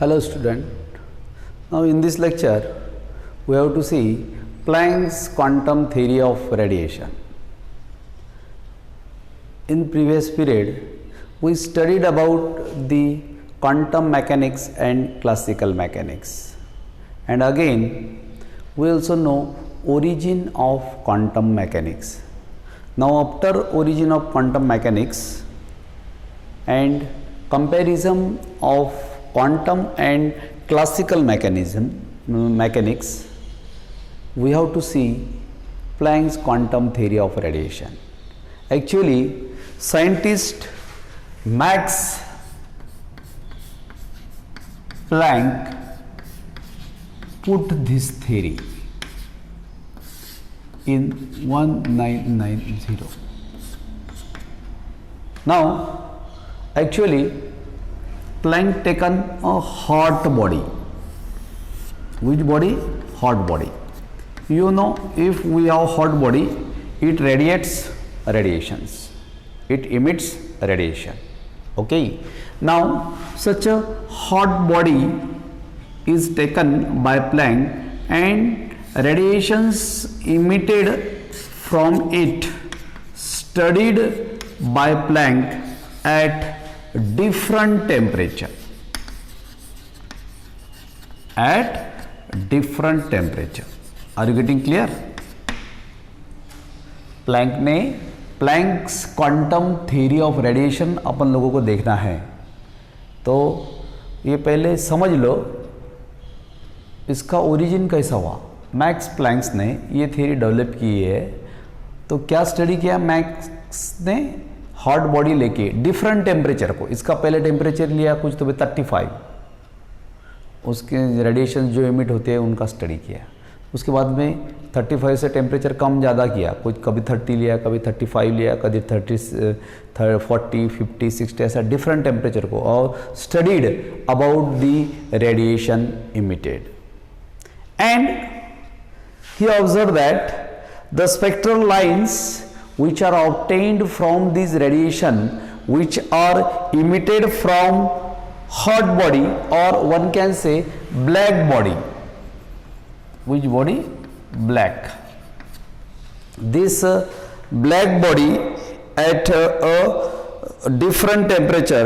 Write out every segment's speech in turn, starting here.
Hello student. Now in this lecture we have to see Planck's quantum theory of radiation. In previous period we studied about the quantum mechanics and classical mechanics, and again we also know origin of quantum mechanics. Now after origin of quantum mechanics and comparison of quantum and classical mechanics, we have to see Planck's quantum theory of radiation. Actually, scientist Max Planck put this theory in 1990. Now, actually, Planck taken a hot body. Which body? Hot body. You know, if we have hot body, it radiates radiations. It emits radiation. Okay. Now, such a hot body is taken by Planck and radiations emitted from it studied by Planck at different temperature. At different temperature. Are you getting clear? Planck's quantum theory of radiation अपन लोगों को देखना है, तो ये पहले समझ लो इसका ओरिजिन कैसा हुआ। मैक्स प्लैंक्स ने ये थ्योरी डेवलप की है, तो क्या स्टडी किया मैक्स ने? हॉट बॉडी लेके डिफरेंट टेम्परेचर को, इसका पहले टेम्परेचर लिया कुछ तो 35, उसके रेडिएशन जो एमिट होते हैं उनका स्टडी किया। उसके बाद में 35 से टेम्परेचर कम ज़्यादा किया, कुछ कभी 30 लिया, कभी 35 लिया, कभी 30, 40, 50, 60, ऐसा डिफरेंट टेम्परेचर को, और studied about the radiation emitted, and he observe that the spectral lines which are obtained from this radiation which are emitted from hot body, or one can say black body. Which body? Black. This black body at a different temperature,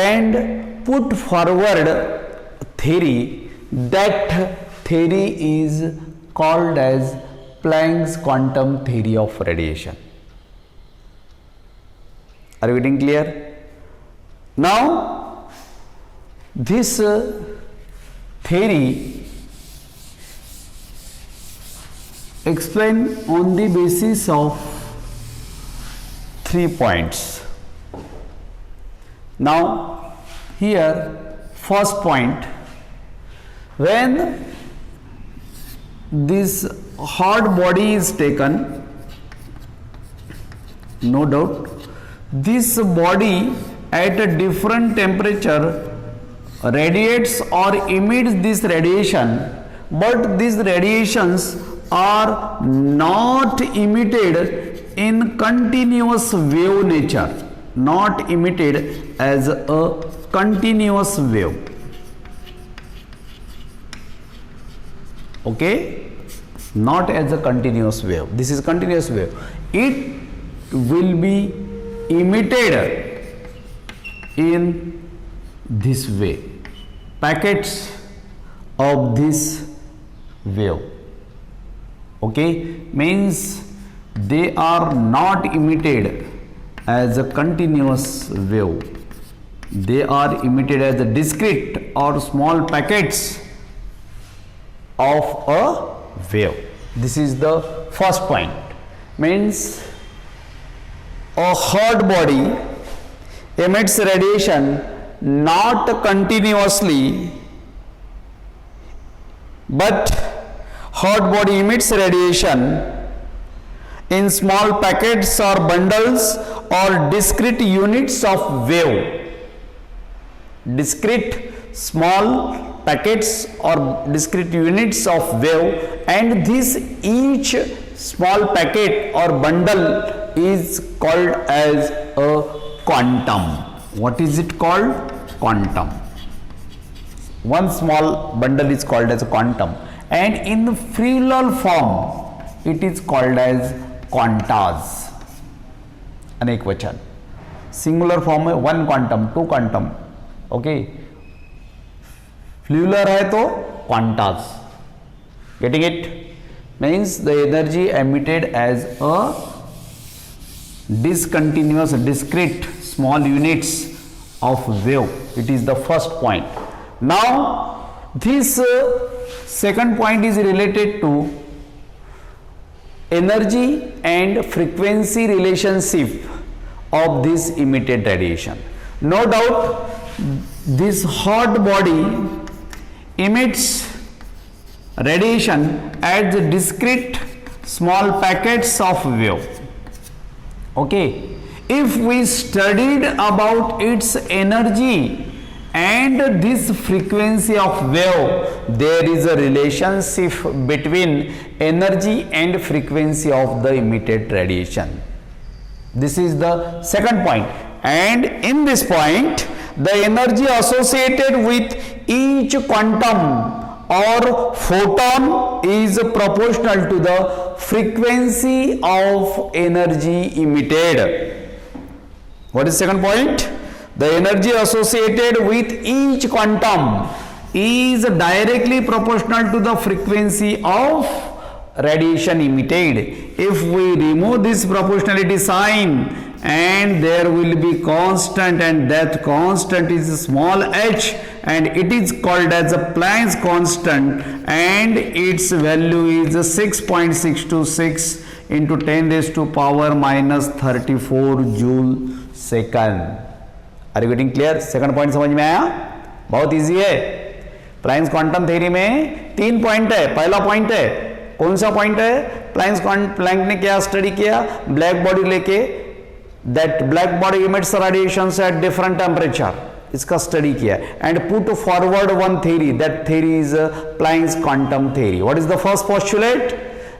and put forward theory. That theory is called as Planck's quantum theory of radiation. Are you getting clear? Now, this theory explained on the basis of 3 points. Now, here first point, when this hot body is taken, no doubt, this body at a different temperature radiates or emits this radiation, but these radiations are not emitted in continuous wave nature, not emitted as a continuous wave. Okay, not as a continuous wave. This is continuous wave. It will be emitted in this way, packets of this wave. Okay, means they are not emitted as a continuous wave, they are emitted as a discrete or small packets of a wave. This is the first point. Means a hot body emits radiation not continuously, but hot body emits radiation in small packets or bundles or discrete units of wave. Discrete small packets or discrete units of wave, and this each small packet or bundle is called as a quantum. What is it called? Quantum. one small bundle is called as a quantum, and in the Fluler form it is called as quantas. अनेक वचन. Singular form में one quantum, two quantum, okay. Plural है तो quantas. Getting it? Means the energy emitted as a discontinuous discrete small units of wave. It is the first point. Now this second point is related to energy and frequency relationship of this emitted radiation. No doubt this hot body emits radiation as discrete small packets of wave. Okay, if we studied about its energy and this frequency of wave, there is a relationship between energy and frequency of the emitted radiation. This is the second point, and in this point the energy associated with each quantum or photon is proportional to the frequency of energy emitted. What is second point? The energy associated with each quantum is directly proportional to the frequency of radiation emitted. If we remove this proportionality sign, and there will be constant, and that constant is small h, and it is called as a Planck's constant, and its value is 6.626 into 10 raised to power minus 34 joule second. Are you getting clear? Second point समझ में आया? बहुत easy है. Planks quantum theory में 3 point है. पहला point है, कौन सा पॉइंट है? प्लैंक ने क्या स्टडी किया? ब्लैक बॉडी लेके, that black body emits radiations at different temperature, इसका स्टडी किया, and put forward one theory. That theory is Planck's quantum theory. What is the first postulate?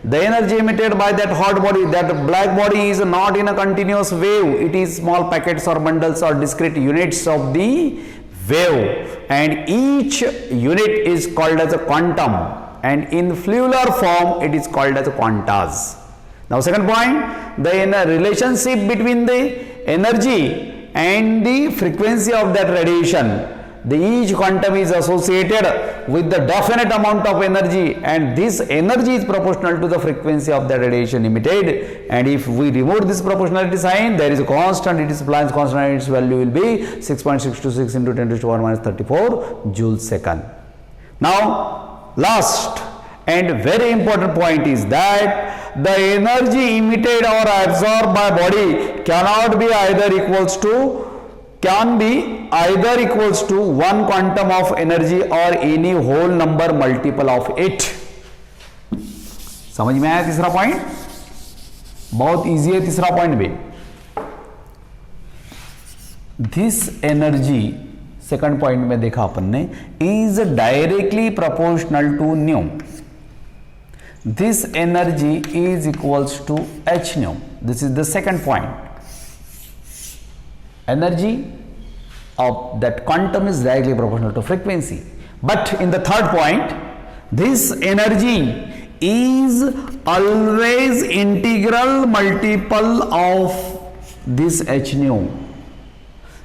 The energy emitted by that hot body, that black body, is not in a continuous wave. It is small packets or bundles or discrete units of the wave, and each unit is called as a quantum, and in Fluler form it is called as a quantas. Now second point, the relationship between the energy and the frequency of that radiation. The each quantum is associated with the definite amount of energy, and this energy is proportional to the frequency of the radiation emitted. And if we remove this proportionality sign, there is a constant, it is Planck's constant, and its value will be 6.626 into 10 raised to power minus 34 joule second. Now last and very important point is that the energy emitted or absorbed by body can be either equals to one quantum of energy or any whole number multiple of it. समझ में आया तीसरा point? बहुत easy है तीसरा point भी. This energy, second point में देखा अपन ने, is directly proportional to nu. This energy is equals to h nu. This is the second point. Energy of that quantum is directly proportional to frequency. But in the third point, this energy is always integral multiple of this h nu.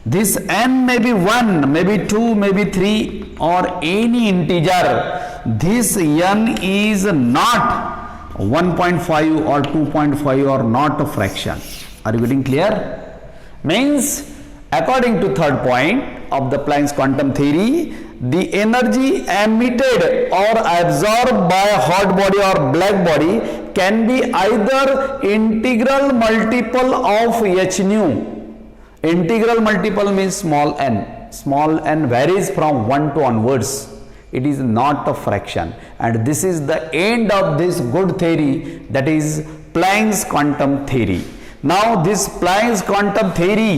This n may be 1, maybe 2, maybe 3, or any integer. This n is not 1.5 or 2.5 or not a fraction. Are you getting clear? Means, according to third point of the Planck's quantum theory, the energy emitted or absorbed by a hot body or black body can be either integral multiple of h nu. Integral multiple means small n. Small n varies from 1 to onwards. It is not a fraction, and this is the end of this good theory, that is Planck's quantum theory. Now this Planck's quantum theory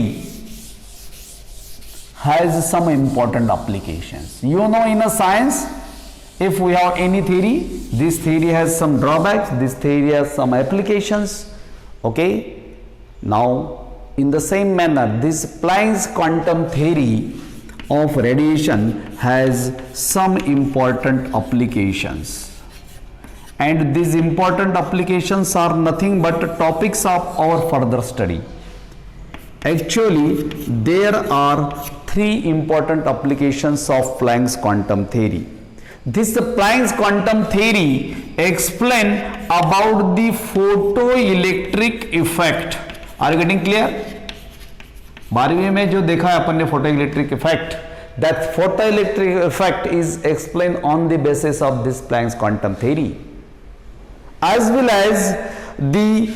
has some important applications. You know, in a science, if we have any theory, this theory has some drawbacks, this theory has some applications. Okay, now in the same manner, this Planck's quantum theory of radiation has some important applications, and these important applications are nothing but topics of our further study. Actually, there are three important applications of Planck's quantum theory. This Planck's quantum theory explain about the photoelectric effect. Are you getting clear? 12वीं में जो देखा है अपन ने photoelectric effect, that photoelectric effect is explained on the basis of this Planck's quantum theory, as well as the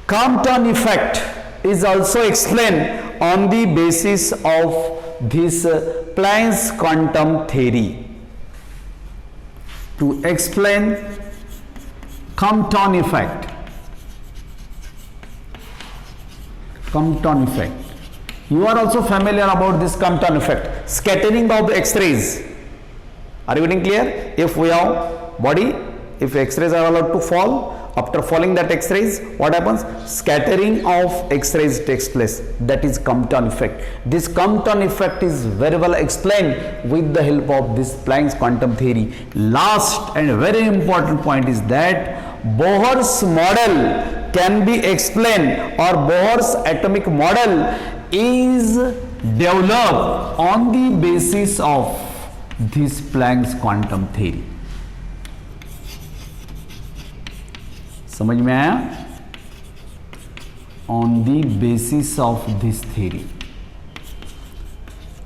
Compton effect is also explained on the basis of this Planck's quantum theory. To explain Compton effect, you are also familiar about this Compton effect, scattering of X-rays. Are you getting clear? If we have body, if X-rays are allowed to fall, after falling that X-rays, what happens? Scattering of X-rays takes place. That is Compton effect. This Compton effect is very well explained with the help of this Planck's quantum theory. Last and very important point is that Bohr's model can be explained, or Bohr's atomic model is developed on the basis of this Planck's quantum theory. समझ में आया? On the basis of this theory.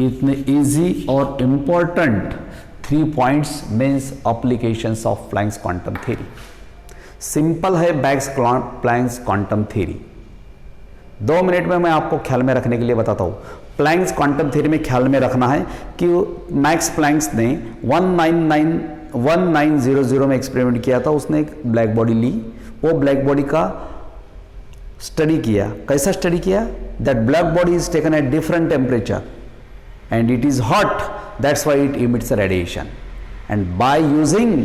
इतने easy और important 3 points means applications of Planck's quantum theory. Simple है planks quantum theory. 2 minute में मैं आपको ख्याल में रखने के लिए बताता हूं. प्लैंक्स क्वांटम थ्योरी में ख्याल में रखना है कि मैक्स प्लैंक्स ने 1900 में एक्सपेरिमेंट किया था. उसने एक ब्लैक बॉडी ली, वो ब्लैक बॉडी का स्टडी किया. कैसा स्टडी किया? That black body is taken at different temperature and it is hot, that's why it emits radiation. And by using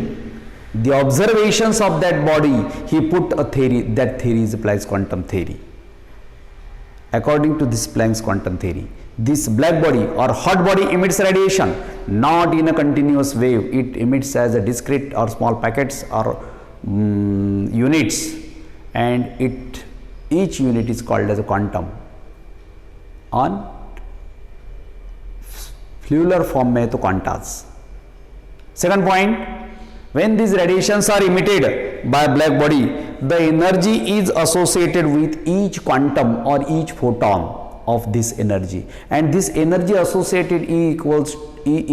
the observations of that body he put a theory. That theory is Planck's quantum theory. According to this Planck's quantum theory, this black body or hot body emits radiation not in a continuous wave. It emits as a discrete or small packets or units, and each unit is called as a quantum. on flular form में तो quantas. Second point, when these radiations are emitted by black body, the energy is associated with each quantum or each photon of this energy, and this energy associated E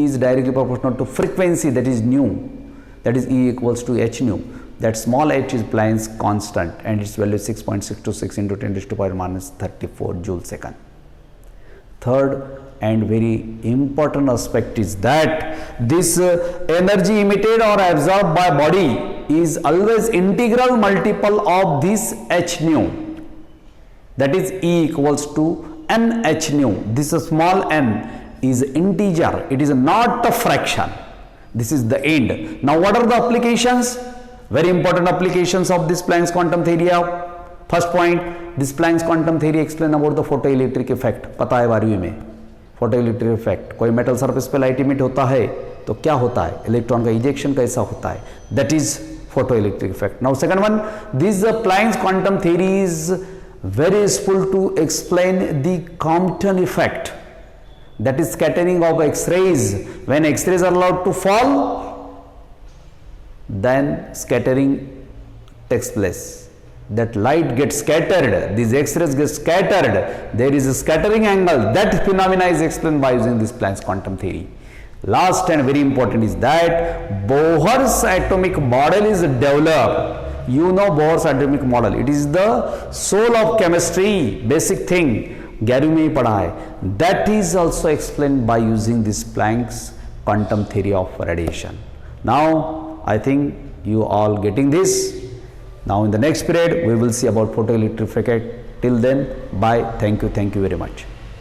is directly proportional to frequency, that is nu, that is E equals to h nu. That small h is Planck's constant and its value is 6.626 into 10 raised to power minus 34 joule second. Third and very important aspect is that this energy emitted or absorbed by body is always integral multiple of this h nu, that is E equals to n h nu. This small n is integer, it is not a fraction. This is the end. Now what are the applications? Very important applications of this Planck's quantum theory. First point, this Planck's quantum theory explain about the photoelectric effect. पता है 12वीं में photoelectric effect. कोई metal surface पे light emit होता है तो क्या होता है? इलेक्ट्रॉन का इजेक्शन कैसा होता है? That is photoelectric effect. Now second one, this Planck's quantum theory is very useful to explain the Compton effect, that is scattering of X-rays. When X-rays are allowed to fall, then scattering takes place. That light gets scattered, these X-rays get scattered, there is a scattering angle. That phenomena is explained by using this Planck's quantum theory. Last and very important is that Bohr's atomic model is developed. You know Bohr's atomic model, it is the soul of chemistry, basic thing, 11वीं में ही पढ़ा है. That is also explained by using this Planck's quantum theory of radiation. Now I think you all getting this. Now in the next period we will see about photoelectric effect. Till then, bye. Thank you very much.